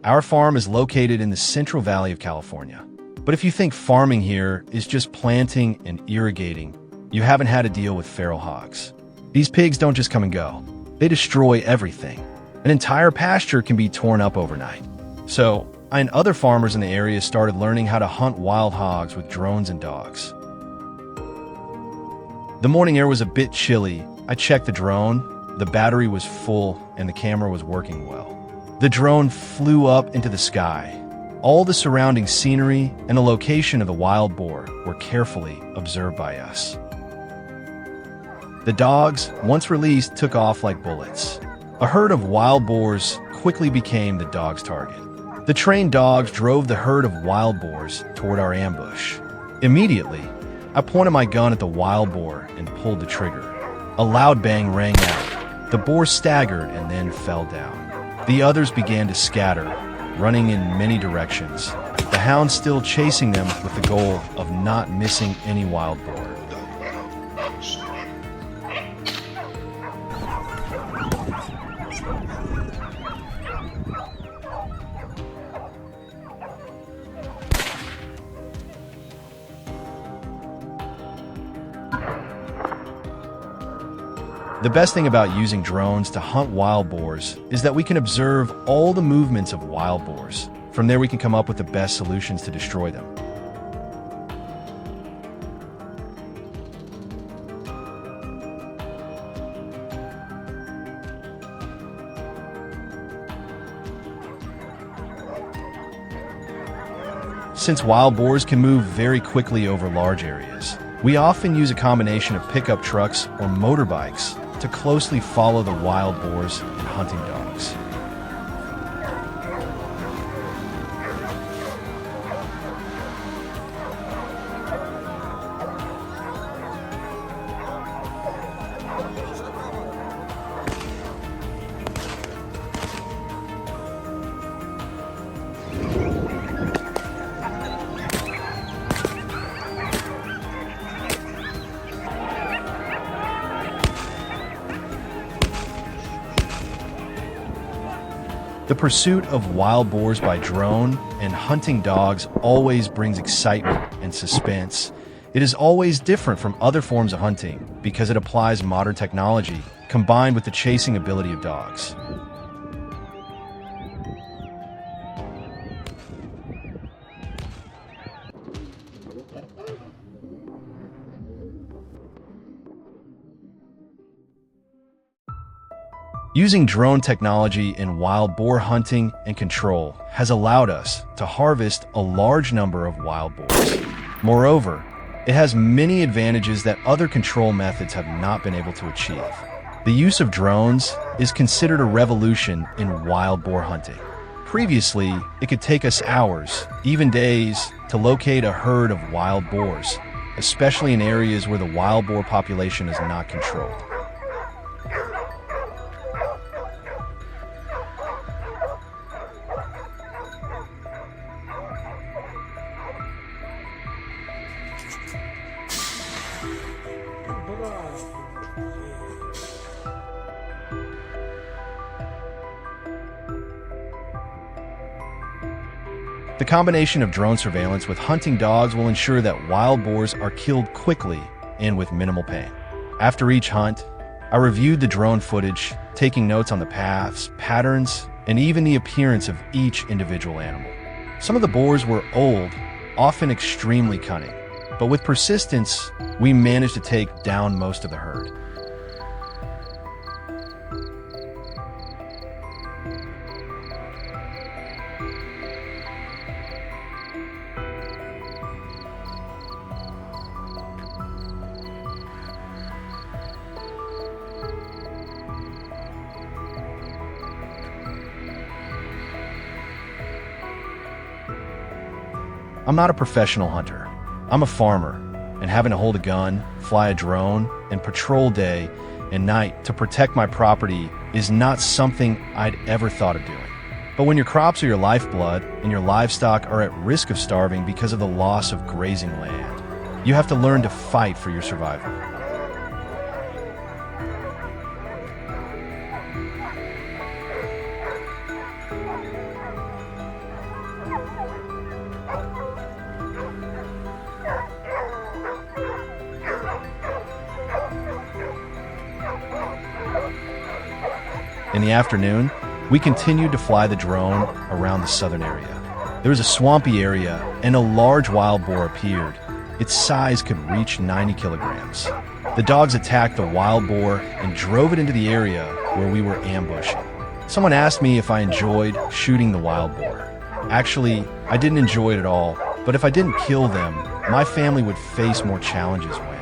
Our farm is located in the Central Valley of California. But if you think farming here is just planting and irrigating, you haven't had to deal with feral hogs. These pigs don't just come and go. They destroy everything. An entire pasture can be torn up overnight. So, I and other farmers in the area started learning how to hunt wild hogs with drones and dogs. The morning air was a bit chilly. I checked the drone. The battery was full and the camera was working well. The drone flew up into the sky. All the surrounding scenery and the location of the wild boar were carefully observed by us. The dogs, once released, took off like bullets. A herd of wild boars quickly became the dogs' target. The trained dogs drove the herd of wild boars toward our ambush. Immediately, I pointed my gun at the wild boar and pulled the trigger. A loud bang rang out. The boar staggered and then fell down. The others began to scatter, running in many directions, the hound still chasing them with the goal of not missing any wild boar. The best thing about using drones to hunt wild boars is that we can observe all the movements of wild boars. From there, we can come up with the best solutions to destroy them. Since wild boars can move very quickly over large areas, we often use a combination of pickup trucks or motorbikes to closely follow the wild boars and hunting dogs. The pursuit of wild boars by drone and hunting dogs always brings excitement and suspense. It is always different from other forms of hunting because it applies modern technology combined with the chasing ability of dogs. Using drone technology in wild boar hunting and control has allowed us to harvest a large number of wild boars. Moreover, it has many advantages that other control methods have not been able to achieve. The use of drones is considered a revolution in wild boar hunting. Previously, it could take us hours, even days, to locate a herd of wild boars, especially in areas where the wild boar population is not controlled. The combination of drone surveillance with hunting dogs will ensure that wild boars are killed quickly and with minimal pain. After each hunt, I reviewed the drone footage, taking notes on the paths, patterns, and even the appearance of each individual animal. Some of the boars were old, often extremely cunning, but with persistence, we managed to take down most of the herd. I'm not a professional hunter. I'm a farmer, and having to hold a gun, fly a drone, and patrol day and night to protect my property is not something I'd ever thought of doing. But when your crops are your lifeblood and your livestock are at risk of starving because of the loss of grazing land, you have to learn to fight for your survival. In the afternoon, we continued to fly the drone around the southern area. There was a swampy area, and a large wild boar appeared. Its size could reach 90 kilograms. The dogs attacked the wild boar and drove it into the area where we were ambushing. Someone asked me if I enjoyed shooting the wild boar. Actually, I didn't enjoy it at all, but if I didn't kill them, my family would face more challenges when.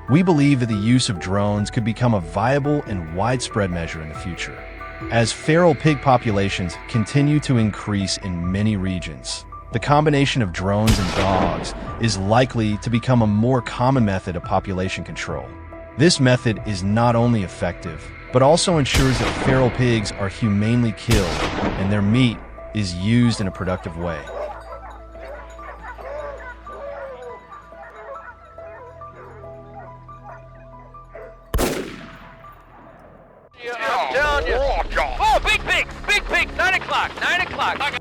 We believe that the use of drones could become a viable and widespread measure in the future, as feral pig populations continue to increase in many regions. The combination of drones and dogs is likely to become a more common method of population control. This method is not only effective, but also ensures that feral pigs are humanely killed and their meat is used in a productive way. I'm telling you. Oh, big pig! Big pig! 9 o'clock! 9 o'clock!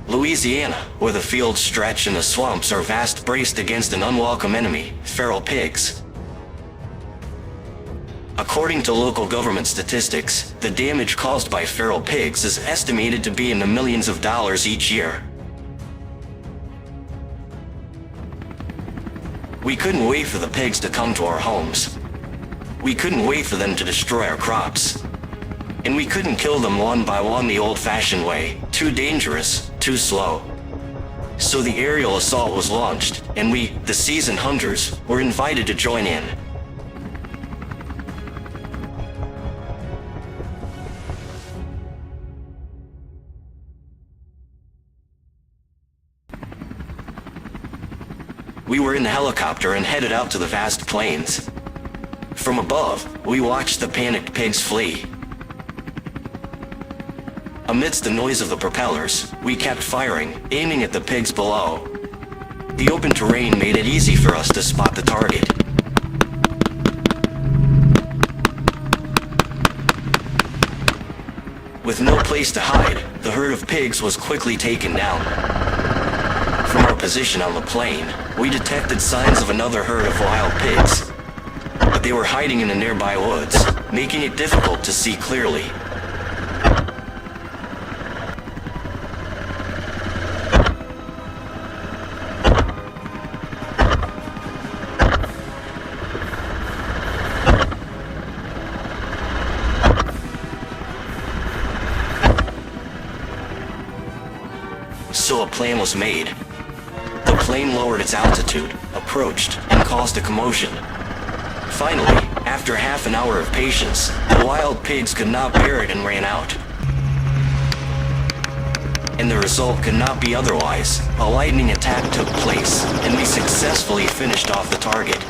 Louisiana, where the fields stretch and the swamps are vast, braced against an unwelcome enemy, feral pigs. According to local government statistics, the damage caused by feral pigs is estimated to be in the millions of dollars each year. We couldn't wait for the pigs to come to our homes. We couldn't wait for them to destroy our crops. And we couldn't kill them one by one the old-fashioned way. Too dangerous, too slow. So the aerial assault was launched, and we, the seasoned hunters, were invited to join in. We were in the helicopter and headed out to the vast plains. From above, we watched the panicked pigs flee. Amidst the noise of the propellers, we kept firing, aiming at the pigs below. The open terrain made it easy for us to spot the target. With no place to hide, the herd of pigs was quickly taken down. From our position on the plain, we detected signs of another herd of wild pigs, but they were hiding in the nearby woods, making it difficult to see clearly. So a plan was made. The plane lowered its altitude, approached, and caused a commotion. Finally, after half an hour of patience, the wild pigs could not bear it and ran out. And the result could not be otherwise. A lightning attack took place, and we successfully finished off the target.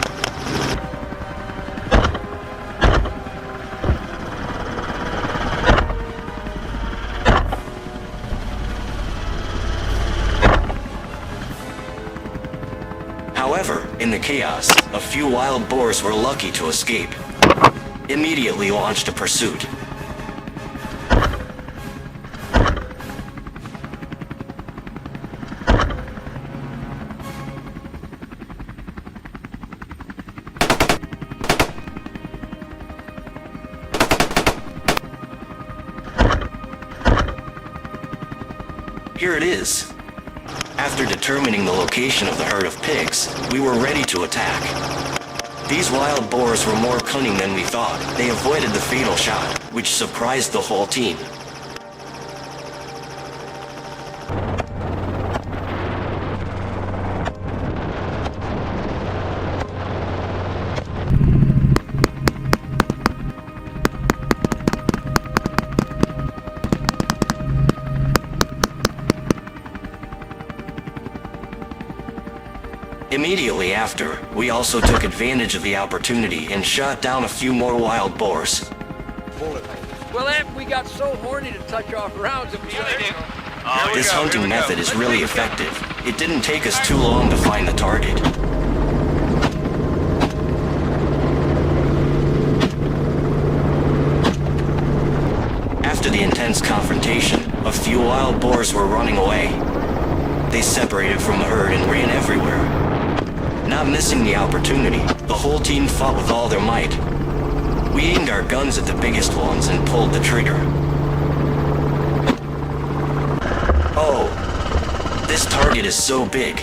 However, in the chaos, a few wild boars were lucky to escape. Immediately launched a pursuit. Here it is. After determining the location of the herd of pigs, we were ready to attack. These wild boars were more cunning than we thought. They avoided the fatal shot, which surprised the whole team. Immediately after, we also took advantage of the opportunity and shot down a few more wild boars. Well, after we got so horny to touch off rounds of This hunting method is really effective. It didn't take us too long to find the target. After the intense confrontation, a few wild boars were running away. They separated from the herd and ran everywhere. Not missing the opportunity, the whole team fought with all their might. We aimed our guns at the biggest ones and pulled the trigger. Oh, this target is so big.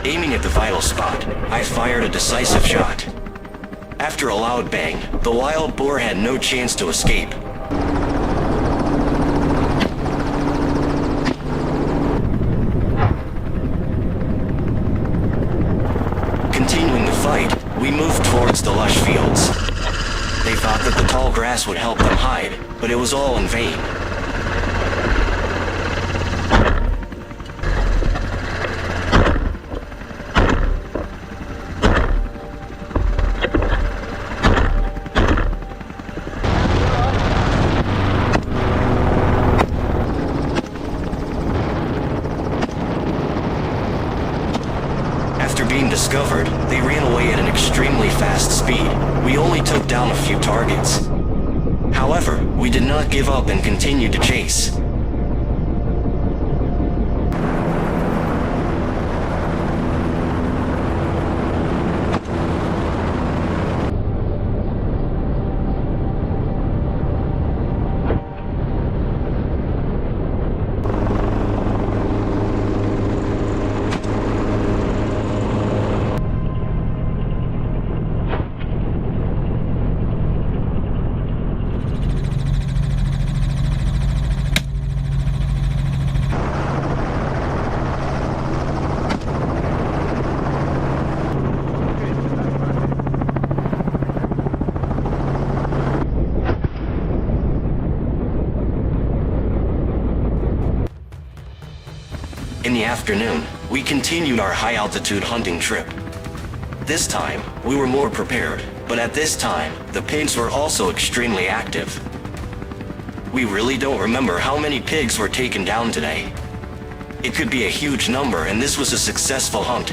Aiming at the vital spot, I fired a decisive shot. After a loud bang, the wild boar had no chance to escape. Continuing the fight, we moved towards the lush fields. They thought that the tall grass would help them hide, but it was all in vain. After being discovered, they ran away at an extremely fast speed. We only took down a few targets. However, we did not give up and continued to chase. In the afternoon, we continued our high-altitude hunting trip. This time, we were more prepared, but at this time, the pigs were also extremely active. We really don't remember how many pigs were taken down today. It could be a huge number, and this was a successful hunt.